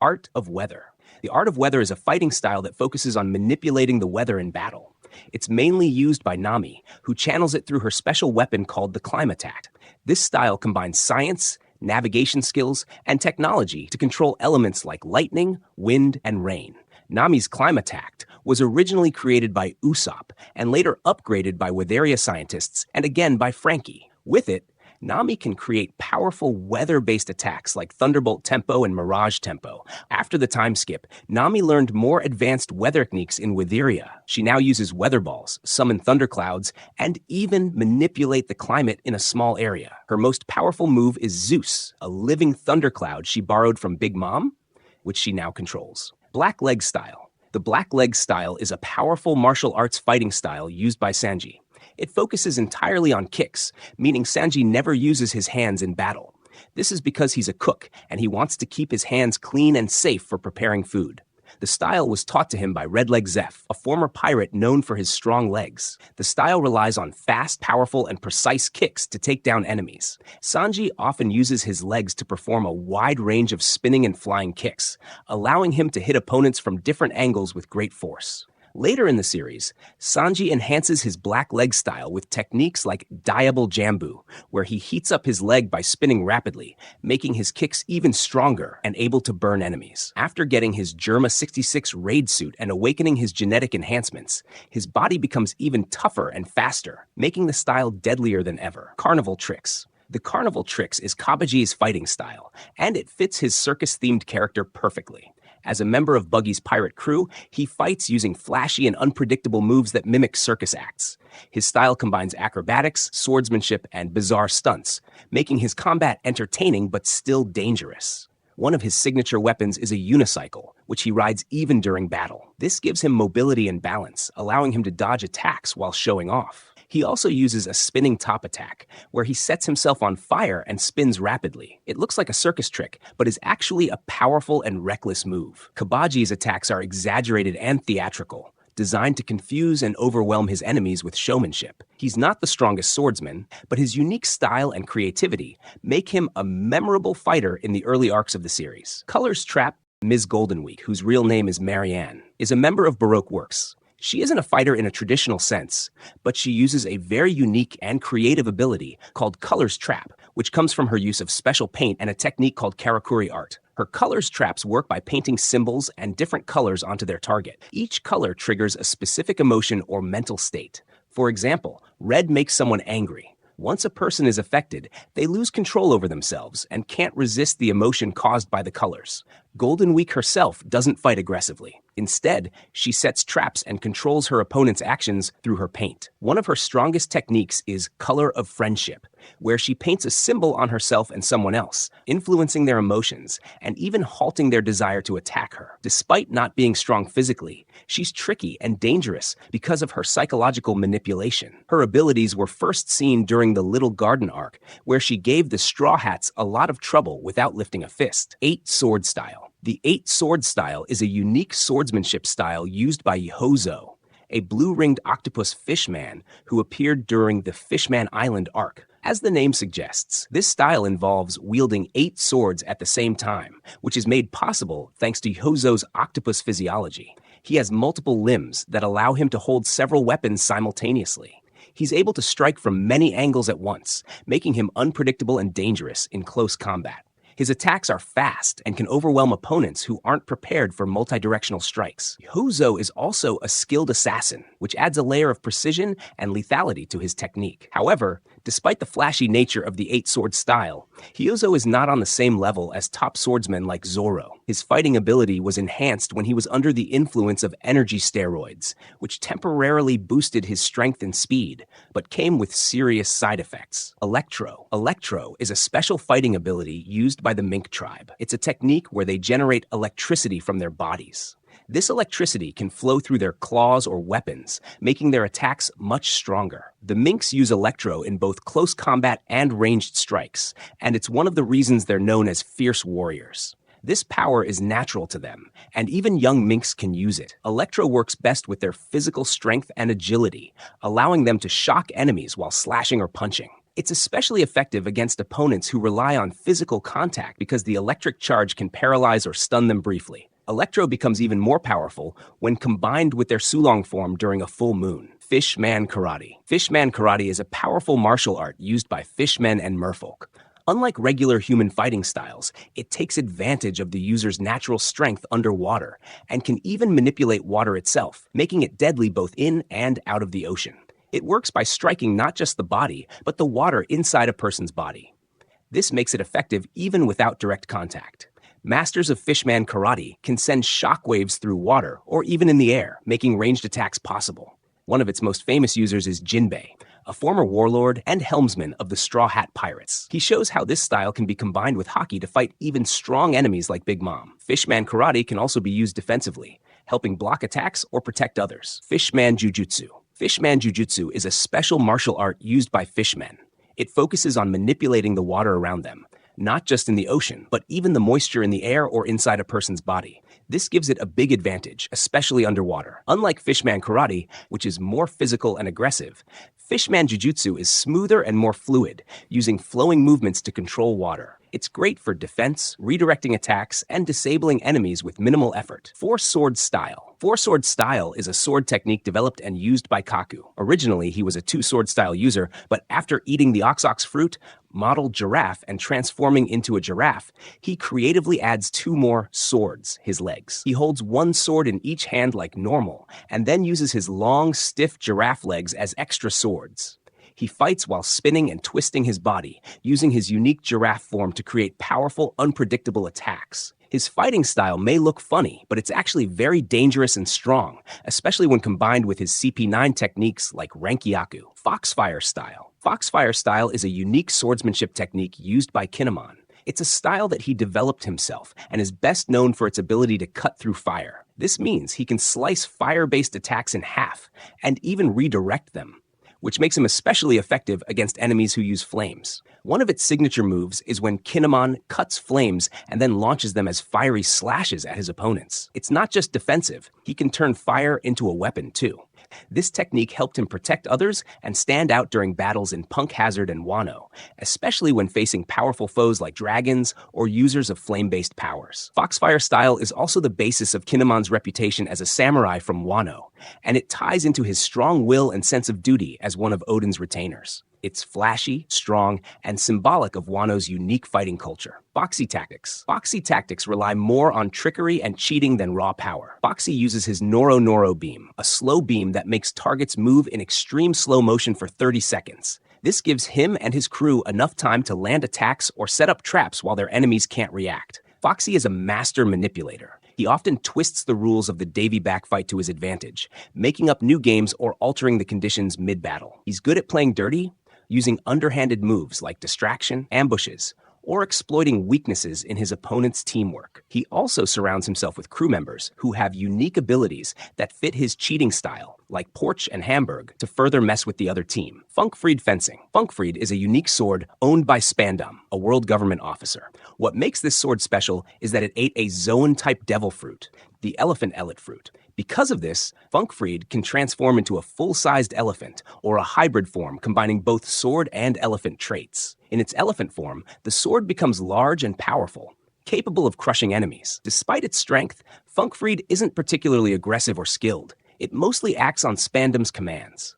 Art of Weather. The art of weather is a fighting style that focuses on manipulating the weather in battle. It's mainly used by Nami, who channels it through her special weapon called the climb attack. This style combines science, navigation skills, and technology to control elements like lightning, wind, and rain. Nami's climb attack was originally created by Usopp and later upgraded by Weatheria scientists and again by Frankie. With it, Nami can create powerful weather-based attacks like Thunderbolt Tempo and Mirage Tempo. After the time skip, Nami learned more advanced weather techniques in Weatheria. She now uses weather balls, summon thunderclouds, and even manipulate the climate in a small area. Her most powerful move is Zeus, a living thundercloud she borrowed from Big Mom, which she now controls. Black Leg Style. The Black Leg Style is a powerful martial arts fighting style used by Sanji. It focuses entirely on kicks, meaning Sanji never uses his hands in battle. This is because he's a cook, and he wants to keep his hands clean and safe for preparing food. The style was taught to him by Redleg Zeph, a former pirate known for his strong legs. The style relies on fast, powerful, and precise kicks to take down enemies. Sanji often uses his legs to perform a wide range of spinning and flying kicks, allowing him to hit opponents from different angles with great force. Later in the series, Sanji enhances his black leg style with techniques like Diable Jambu, where he heats up his leg by spinning rapidly, making his kicks even stronger and able to burn enemies. After getting his Germa 66 raid suit and awakening his genetic enhancements, his body becomes even tougher and faster, making the style deadlier than ever. Carnival Tricks. The Carnival Tricks is Kabaji's fighting style, and it fits his circus-themed character perfectly. As a member of Buggy's pirate crew, he fights using flashy and unpredictable moves that mimic circus acts. His style combines acrobatics, swordsmanship, and bizarre stunts, making his combat entertaining but still dangerous. One of his signature weapons is a unicycle, which he rides even during battle. This gives him mobility and balance, allowing him to dodge attacks while showing off. He also uses a spinning top attack, where he sets himself on fire and spins rapidly. It looks like a circus trick, but is actually a powerful and reckless move. Kabaji's attacks are exaggerated and theatrical, designed to confuse and overwhelm his enemies with showmanship. He's not the strongest swordsman, but his unique style and creativity make him a memorable fighter in the early arcs of the series. Colors Trap. Ms. Goldenweek, whose real name is Marianne, is a member of Baroque Works. She isn't a fighter in a traditional sense, but she uses a very unique and creative ability called Colors Trap, which comes from her use of special paint and a technique called Karakuri art. Her Colors Traps work by painting symbols and different colors onto their target. Each color triggers a specific emotion or mental state. For example, red makes someone angry. Once a person is affected, they lose control over themselves and can't resist the emotion caused by the colors. Golden Week herself doesn't fight aggressively. Instead, she sets traps and controls her opponent's actions through her paint. One of her strongest techniques is Color of Friendship, where she paints a symbol on herself and someone else, influencing their emotions and even halting their desire to attack her. Despite not being strong physically, she's tricky and dangerous because of her psychological manipulation. Her abilities were first seen during the Little Garden arc, where she gave the Straw Hats a lot of trouble without lifting a fist. 8 Sword Style. The 8 Sword Style is a unique swordsmanship style used by Hozo, a blue-ringed octopus fishman who appeared during the Fishman Island arc. As the name suggests, this style involves wielding 8 swords at the same time, which is made possible thanks to Hozo's octopus physiology. He has multiple limbs that allow him to hold several weapons simultaneously. He's able to strike from many angles at once, making him unpredictable and dangerous in close combat. His attacks are fast and can overwhelm opponents who aren't prepared for multi-directional strikes. Hozo is also a skilled assassin, which adds a layer of precision and lethality to his technique. However, despite the flashy nature of the 8-sword style, Hozo is not on the same level as top swordsmen like Zoro. His fighting ability was enhanced when he was under the influence of energy steroids, which temporarily boosted his strength and speed, but came with serious side effects. Electro. Electro is a special fighting ability used by the Mink tribe. It's a technique where they generate electricity from their bodies. This electricity can flow through their claws or weapons, making their attacks much stronger. The Minks use Electro in both close combat and ranged strikes, and it's one of the reasons they're known as fierce warriors. This power is natural to them, and even young Minks can use it. Electro works best with their physical strength and agility, allowing them to shock enemies while slashing or punching. It's especially effective against opponents who rely on physical contact because the electric charge can paralyze or stun them briefly. Electro becomes even more powerful when combined with their Sulong form during a full moon. Fishman Karate. Fishman Karate is a powerful martial art used by fishmen and merfolk. Unlike regular human fighting styles, it takes advantage of the user's natural strength underwater and can even manipulate water itself, making it deadly both in and out of the ocean. It works by striking not just the body, but the water inside a person's body. This makes it effective even without direct contact. Masters of Fishman Karate can send shockwaves through water or even in the air, making ranged attacks possible. One of its most famous users is Jinbei, a former warlord and helmsman of the Straw Hat Pirates. He shows how this style can be combined with Haki to fight even strong enemies like Big Mom. Fishman Karate can also be used defensively, helping block attacks or protect others. Fishman Jujutsu. Fishman Jujutsu is a special martial art used by fishmen. It focuses on manipulating the water around them, not just in the ocean, but even the moisture in the air or inside a person's body. This gives it a big advantage, especially underwater. Unlike Fishman Karate, which is more physical and aggressive, Fishman Jujutsu is smoother and more fluid, using flowing movements to control water. It's great for defense, redirecting attacks, and disabling enemies with minimal effort. Four-sword style. Four-sword style is a sword technique developed and used by Kaku. Originally, he was a two-sword style user, but after eating the ox fruit, modeled giraffe, and transforming into a giraffe, he creatively adds two more swords, his legs. He holds one sword in each hand like normal, and then uses his long, stiff giraffe legs as extra swords. He fights while spinning and twisting his body, using his unique giraffe form to create powerful, unpredictable attacks. His fighting style may look funny, but it's actually very dangerous and strong, especially when combined with his CP9 techniques like Rankyaku. Foxfire style. Foxfire style is a unique swordsmanship technique used by Kinemon. It's a style that he developed himself and is best known for its ability to cut through fire. This means he can slice fire-based attacks in half and even redirect them, which makes him especially effective against enemies who use flames. One of its signature moves is when Kinemon cuts flames and then launches them as fiery slashes at his opponents. It's not just defensive, he can turn fire into a weapon too. This technique helped him protect others and stand out during battles in Punk Hazard and Wano, especially when facing powerful foes like dragons or users of flame-based powers. Foxfire style is also the basis of Kinemon's reputation as a samurai from Wano, and it ties into his strong will and sense of duty as one of Odin's retainers. It's flashy, strong, and symbolic of Wano's unique fighting culture. Foxy tactics. Foxy tactics rely more on trickery and cheating than raw power. Foxy uses his Noro beam, a slow beam that makes targets move in extreme slow motion for 30 seconds. This gives him and his crew enough time to land attacks or set up traps while their enemies can't react. Foxy is a master manipulator. He often twists the rules of the Davy back fight to his advantage, making up new games or altering the conditions mid-battle. He's good at playing dirty, using underhanded moves like distraction, ambushes, or exploiting weaknesses in his opponent's teamwork. He also surrounds himself with crew members who have unique abilities that fit his cheating style, like Porch and Hamburg, to further mess with the other team. Funkfried fencing. Funkfried is a unique sword owned by Spandam, a world government officer. What makes this sword special is that it ate a zoan-type devil fruit, the elephant ellet fruit. Because of this, Funkfried can transform into a full-sized elephant, or a hybrid form combining both sword and elephant traits. In its elephant form, the sword becomes large and powerful, capable of crushing enemies. Despite its strength, Funkfried isn't particularly aggressive or skilled. It mostly acts on Spandam's commands.